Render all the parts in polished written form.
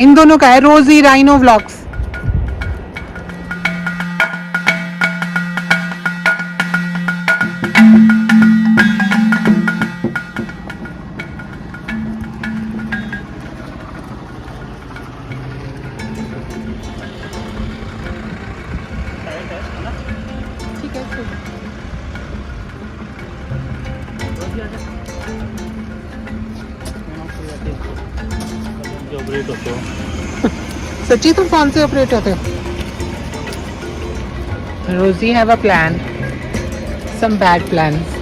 इन दोनों का है, रोजी राइनो व्लॉग्स। ठीक है, ऑपरेट होते हो। सच्ची तुम फोन से ऑपरेट होते हो? रोजी have a plan, some bad plans.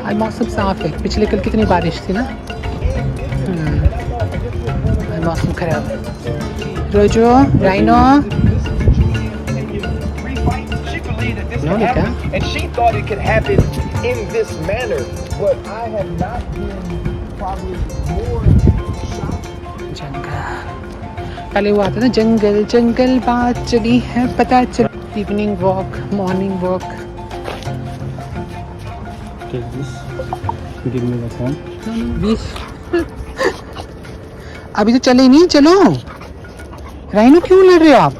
आज मौसम साफ है, पिछले कल कितनी बारिश थी ना। आज मौसम खराब है। रोजो rhino no, Nika. And she thought it could happen in this manner, but I have not been probably more shocked. जंगल, पहले वो आता था जंगल जंगल बात चली है पता चल। Evening walk, morning walk. Take this. Give me the phone. अभी तो चले नहीं, चलो। राइनो क्यों लड़ रहे हो आप?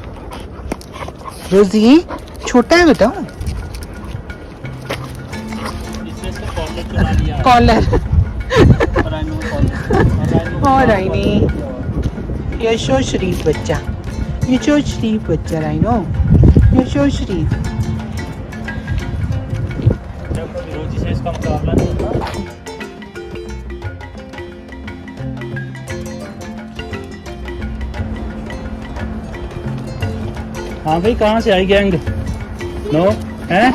रोजी छोटा है, बताओ। कॉलर और राइनी, ये शो शरीफ बच्चा, ये शो शरीफ बच्चा राइनो, ये शो शरीफ। रोजी से इसका मुकाबला नहीं होता। हाँ भाई, कहाँ से आई गैंग? नो है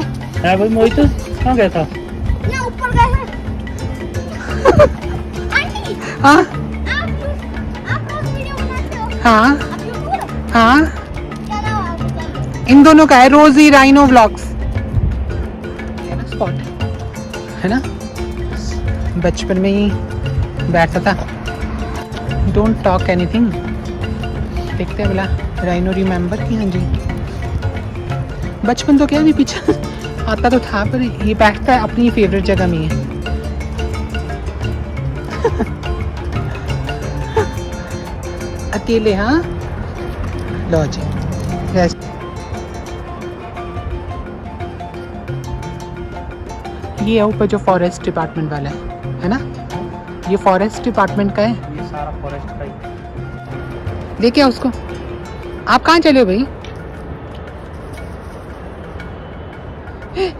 भाई, मोहित कहाँ गया था? ना ऊपर गए हैं। आंटी, हाँ आप रोज वीडियो बनाते हो? हाँ आप यूट्यूबर हो? हाँ, क्या नाम है आपका? इन दोनों का है, रोजी राइनो व्लॉग्स। है ना स्पॉट, है ना? बचपन में ही बैठता था। Don't talk anything. देखते हैं बोला राइनो रिमेम्बर की। हाँ जी, बचपन तो क्या भी पीछे आता तो था, पर ये बैठता है अपनी फेवरेट जगह में ही है। अकेले, हाँ। लो जी, रेस्ट। ये है ऊपर जो फॉरेस्ट डिपार्टमेंट वाला है ना? ये फॉरेस्ट डिपार्टमेंट का है। ये सारा फॉरेस्ट का ही। लेके आओ उसको। आप कहाँ चले हो भाई?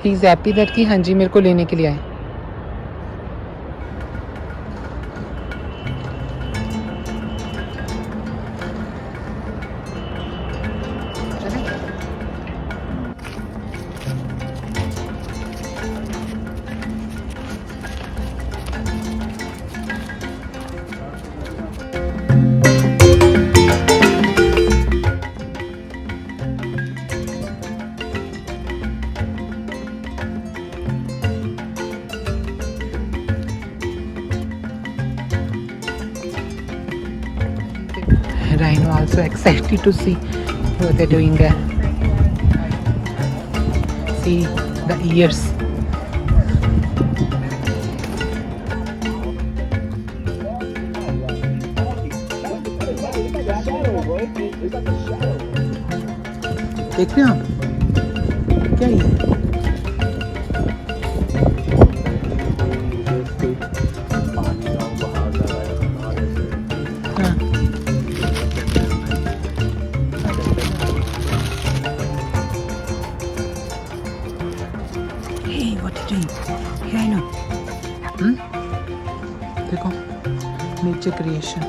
ही इज हैप्पी दैट कि हाँ जी मेरे को लेने के लिए आए। Rhino also excited to see what they're doing there. See the ears. देख रहे हो आप? क्या ये? हाँ। Hey, what are you doing? Here I know. देखो, नेचर क्रिएशन।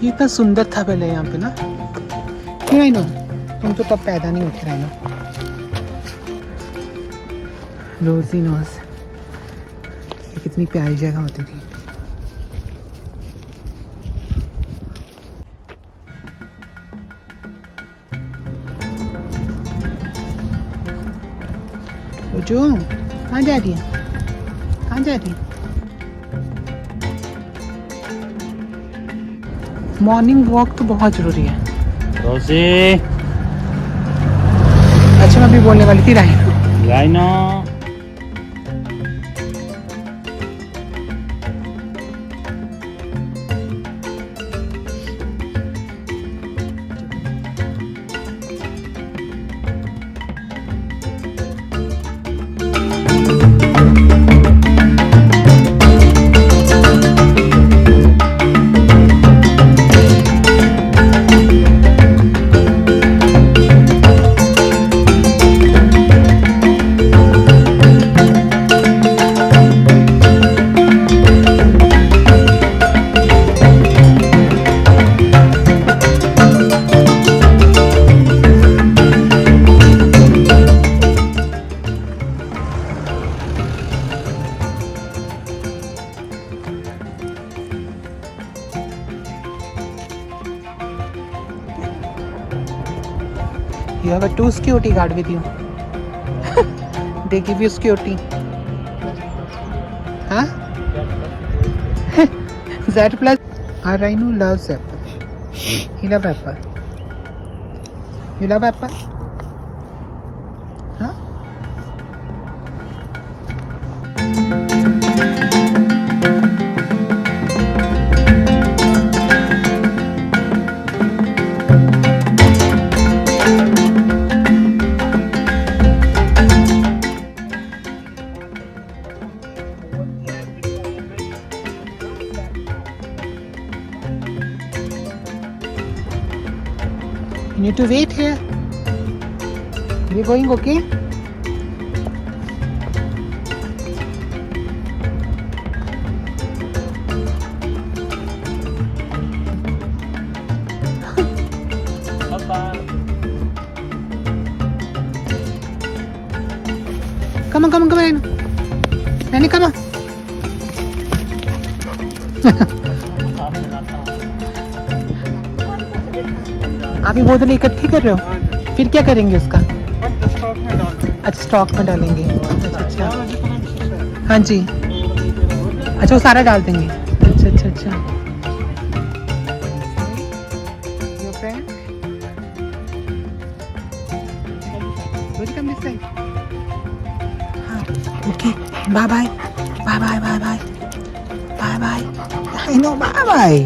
ये इतना सुंदर था पहले यहाँ पे ना। Here I know. तुम तो तब पैदा नहीं उठ रहे ना। रोजी नोज, कितनी प्यारी जगह होती थी। जो कहाँ जा रही है, कहाँ जा रही है? मॉर्निंग वॉक तो बहुत जरूरी है। रोजी अच्छा मैं अभी बोलने वाली थी rhino. Rhino You have a 2 security guard with you. They give you security. Huh? Z plus. Our rhino loves apple. He loves apple. You love apple? Huh? You need to wait here. We're going, okay? Come on, come on, come on. Nani, come on. आप ये बोतल इकट्ठी कर रहे हो, फिर क्या करेंगे उसका? अच्छा स्टॉक में डालेंगे। अच्छा हाँ जी, अच्छा वो सारा डाल देंगे। अच्छा अच्छा अच्छा। Your friend? Will you come this side? हाँ, okay. Bye bye. Bye bye bye bye. Bye bye. I know. Bye bye.